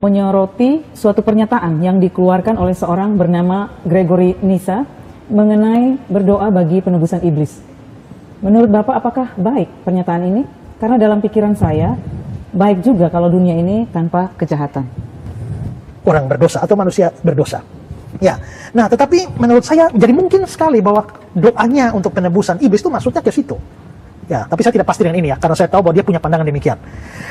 menyoroti suatu pernyataan yang dikeluarkan oleh seorang bernama Gregory Nyssa mengenai berdoa bagi penebusan iblis. Menurut Bapak, apakah baik pernyataan ini? Karena dalam pikiran saya, baik juga kalau dunia ini tanpa kejahatan. Orang berdosa atau manusia berdosa. Ya, nah tetapi menurut saya jadi mungkin sekali bahwa doanya untuk penebusan iblis itu maksudnya ke situ. Ya, tapi saya tidak pasti dengan ini ya, karena saya tahu bahwa dia punya pandangan demikian.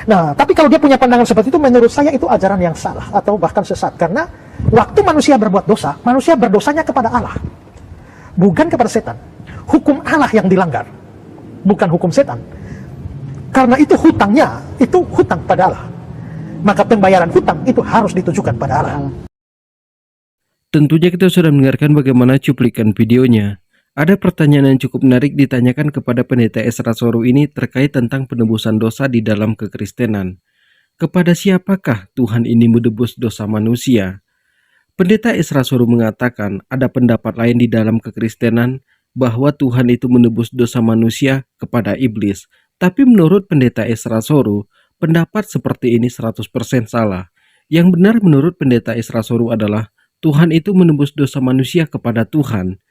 Nah, tapi kalau dia punya pandangan seperti itu, menurut saya itu ajaran yang salah atau bahkan sesat. Karena waktu manusia berbuat dosa, manusia berdosanya kepada Allah, bukan kepada setan. Hukum Allah yang dilanggar, bukan hukum setan. Karena itu hutangnya, itu hutang pada Allah. Maka pembayaran hutang itu harus ditujukan pada Allah. Tentunya kita sudah mendengarkan bagaimana cuplikan videonya. Ada pertanyaan yang cukup menarik ditanyakan kepada pendeta Ezra Soru ini terkait tentang penebusan dosa di dalam kekristenan. Kepada siapakah Tuhan ini menebus dosa manusia? Pendeta Ezra Soru mengatakan ada pendapat lain di dalam kekristenan bahwa Tuhan itu menebus dosa manusia kepada iblis. Tapi menurut pendeta Ezra Soru, pendapat seperti ini 100% salah. Yang benar menurut pendeta Ezra Soru adalah Tuhan itu menebus dosa manusia kepada Tuhan.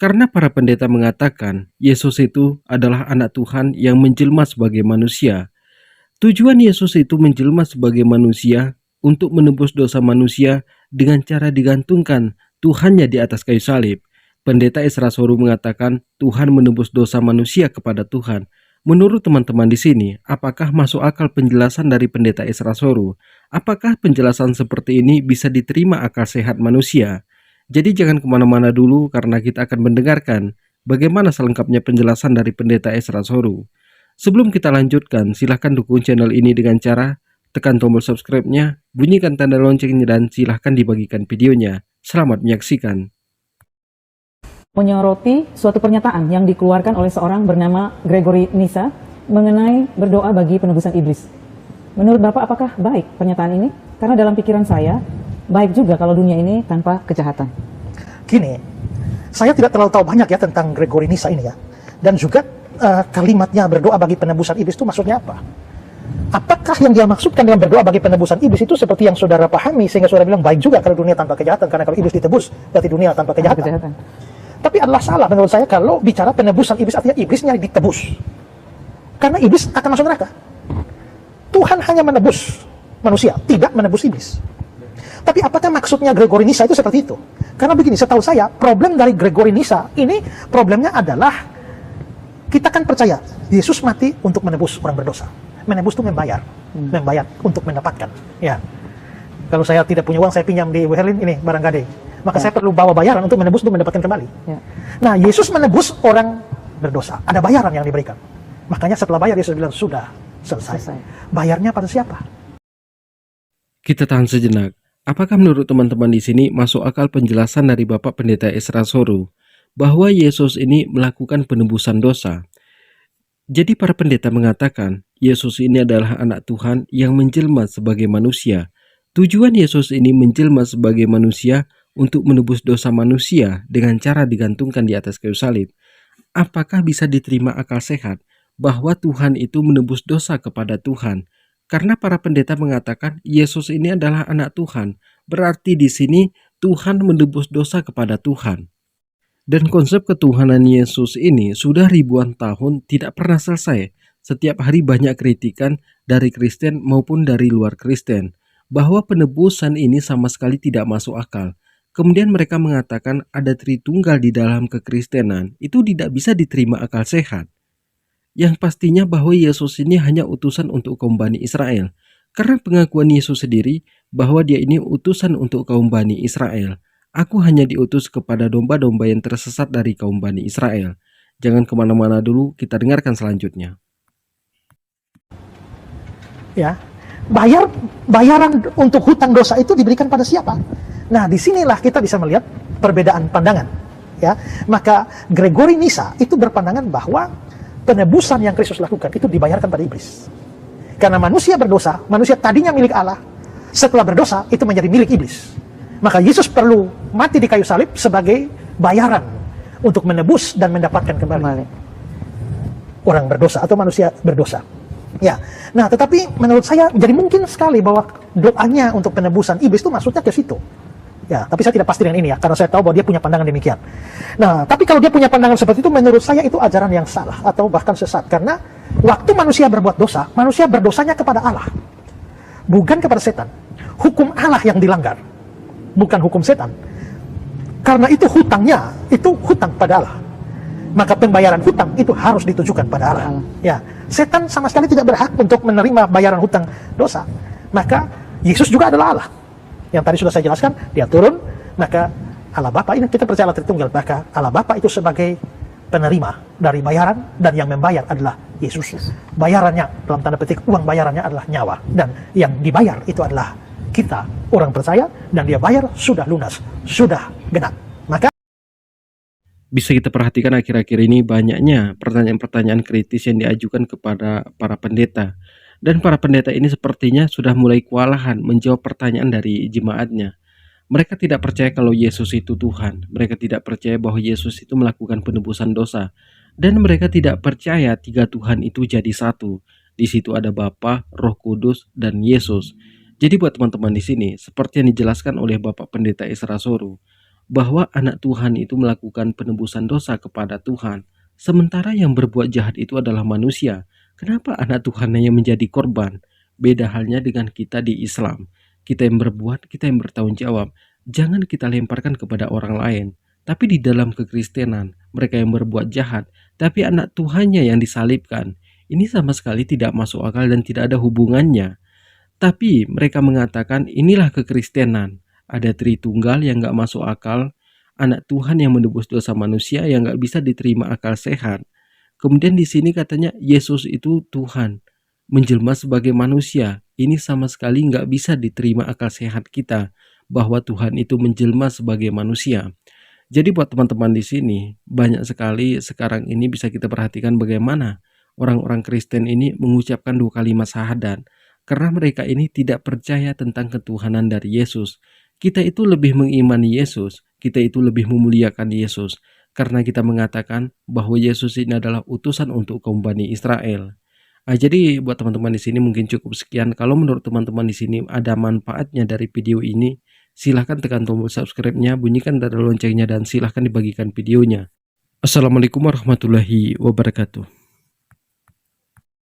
Karena para pendeta mengatakan Yesus itu adalah anak Tuhan yang menjelma sebagai manusia. Tujuan Yesus itu menjelma sebagai manusia untuk menebus dosa manusia dengan cara digantungkan Tuhannya di atas kayu salib. Pendeta Ezra Soru mengatakan Tuhan menebus dosa manusia kepada Tuhan. Menurut teman-teman di sini, apakah masuk akal penjelasan dari pendeta Ezra Soru? Apakah penjelasan seperti ini bisa diterima akal sehat manusia? Jadi jangan kemana-mana dulu karena kita akan mendengarkan bagaimana selengkapnya penjelasan dari pendeta Ezra Soru. Sebelum kita lanjutkan, silahkan dukung channel ini dengan cara tekan tombol subscribe-nya, bunyikan tanda loncengnya, dan silahkan dibagikan videonya. Selamat menyaksikan. Menyoroti suatu pernyataan yang dikeluarkan oleh seorang bernama Gregory Nyssa mengenai berdoa bagi penebusan iblis. Menurut Bapak, apakah baik pernyataan ini? Karena dalam pikiran saya, baik juga kalau dunia ini tanpa kejahatan. Gini, saya tidak terlalu tahu banyak ya tentang Gregory Nyssa ini ya. Dan juga kalimatnya berdoa bagi penebusan iblis itu maksudnya apa? Apakah yang dia maksudkan dengan berdoa bagi penebusan iblis itu seperti yang saudara pahami sehingga saudara bilang baik juga kalau dunia tanpa kejahatan, karena kalau iblis ditebus berarti dunia tanpa kejahatan. Tapi adalah salah menurut saya kalau bicara penebusan iblis, artinya iblisnya ditebus. Karena iblis akan masuk neraka. Tuhan hanya menebus manusia, tidak menebus iblis. Tapi apakah maksudnya Gregory Nyssa itu seperti itu? Karena begini, setahu saya, problem dari Gregory Nyssa ini problemnya adalah kita kan percaya Yesus mati untuk menebus orang berdosa. Menebus itu membayar, membayar untuk mendapatkan. Ya, kalau saya tidak punya uang, saya pinjam di Weherlin ini barang gadai, maka saya perlu bawa bayaran untuk menebus, untuk mendapatkan kembali. Nah, Yesus menebus orang berdosa, ada bayaran yang diberikan. Makanya setelah bayar Yesus bilang sudah selesai. Bayarnya pada siapa? Kita tahan sejenak. Apakah menurut teman-teman di sini masuk akal penjelasan dari Bapak Pendeta Ezra Soru bahwa Yesus ini melakukan penebusan dosa? Jadi para pendeta mengatakan Yesus ini adalah anak Tuhan yang menjelma sebagai manusia. Tujuan Yesus ini menjelma sebagai manusia untuk menebus dosa manusia dengan cara digantungkan di atas kayu salib. Apakah bisa diterima akal sehat bahwa Tuhan itu menebus dosa kepada Tuhan? Karena para pendeta mengatakan Yesus ini adalah anak Tuhan, berarti di sini Tuhan menebus dosa kepada Tuhan. Dan konsep ketuhanan Yesus ini sudah ribuan tahun tidak pernah selesai. Setiap hari banyak kritikan dari Kristen maupun dari luar Kristen bahwa penebusan ini sama sekali tidak masuk akal. Kemudian mereka mengatakan ada Tritunggal di dalam kekristenan, itu tidak bisa diterima akal sehat. Yang pastinya bahwa Yesus ini hanya utusan untuk kaum Bani Israel. Karena pengakuan Yesus sendiri bahwa dia ini utusan untuk kaum Bani Israel. Aku hanya diutus kepada domba-domba yang tersesat dari kaum Bani Israel. Jangan kemana-mana dulu, kita dengarkan selanjutnya. Ya, bayaran untuk hutang dosa itu diberikan pada siapa? Nah, disinilah kita bisa melihat perbedaan pandangan. Ya, maka Gregory Nyssa itu berpandangan bahwa penebusan yang Kristus lakukan itu dibayarkan pada iblis. Karena manusia berdosa, manusia tadinya milik Allah, setelah berdosa itu menjadi milik iblis. Maka Yesus perlu mati di kayu salib sebagai bayaran untuk menebus dan mendapatkan kembali orang berdosa atau manusia berdosa. Ya, nah tetapi menurut saya jadi mungkin sekali bahwa doanya untuk penebusan iblis itu maksudnya ke situ. Ya, tapi saya tidak pasti dengan ini ya, karena saya tahu bahwa dia punya pandangan demikian. Nah, tapi kalau dia punya pandangan seperti itu, menurut saya itu ajaran yang salah atau bahkan sesat. Karena waktu manusia berbuat dosa, manusia berdosanya kepada Allah, bukan kepada setan. Hukum Allah yang dilanggar, bukan hukum setan. Karena itu hutangnya, itu hutang pada Allah. Maka pembayaran hutang itu harus ditujukan pada Allah. Ya, setan sama sekali tidak berhak untuk menerima bayaran hutang dosa. Maka Yesus juga adalah Allah. Yang tadi sudah saya jelaskan, dia turun, maka Allah Bapa, ini kita percaya Allah Tritunggal, maka Allah Bapa itu sebagai penerima dari bayaran, dan yang membayar adalah Yesus. Bayarannya, dalam tanda petik, uang bayarannya adalah nyawa, dan yang dibayar itu adalah kita, orang percaya, dan dia bayar sudah lunas, sudah genap. Maka Bisa kita perhatikan akhir-akhir ini banyaknya pertanyaan-pertanyaan kritis yang diajukan kepada para pendeta. Dan para pendeta ini sepertinya sudah mulai kewalahan menjawab pertanyaan dari jemaatnya. Mereka tidak percaya kalau Yesus itu Tuhan. Mereka tidak percaya bahwa Yesus itu melakukan penebusan dosa. Dan mereka tidak percaya tiga Tuhan itu jadi satu. Di situ ada Bapa, Roh Kudus, dan Yesus. Jadi buat teman-teman di sini, seperti yang dijelaskan oleh Bapak Pendeta Esra Soru, bahwa anak Tuhan itu melakukan penebusan dosa kepada Tuhan, sementara yang berbuat jahat itu adalah manusia. Kenapa anak Tuhan hanya menjadi korban? Beda halnya dengan kita di Islam. Kita yang berbuat, kita yang bertanggung jawab. Jangan kita lemparkan kepada orang lain. Tapi di dalam kekristenan, mereka yang berbuat jahat, tapi anak Tuhannya yang disalibkan. Ini sama sekali tidak masuk akal dan tidak ada hubungannya. Tapi mereka mengatakan inilah kekristenan. Ada Tritunggal yang gak masuk akal, anak Tuhan yang menebus dosa manusia yang gak bisa diterima akal sehat. Kemudian di sini katanya Yesus itu Tuhan, menjelma sebagai manusia. Ini sama sekali gak bisa diterima akal sehat kita, bahwa Tuhan itu menjelma sebagai manusia. Jadi buat teman-teman di sini, banyak sekali sekarang ini bisa kita perhatikan bagaimana orang-orang Kristen ini mengucapkan 2 kalimat syahadat, karena mereka ini tidak percaya tentang ketuhanan dari Yesus. Kita itu lebih mengimani Yesus, kita itu lebih memuliakan Yesus, karena kita mengatakan bahwa Yesus ini adalah utusan untuk kaum Bani Israel. Jadi buat teman-teman di sini mungkin cukup sekian. Kalau menurut teman-teman di sini ada manfaatnya dari video ini, silahkan tekan tombol subscribe-nya, bunyikan tanda loncengnya, dan silahkan dibagikan videonya. Assalamualaikum warahmatullahi wabarakatuh.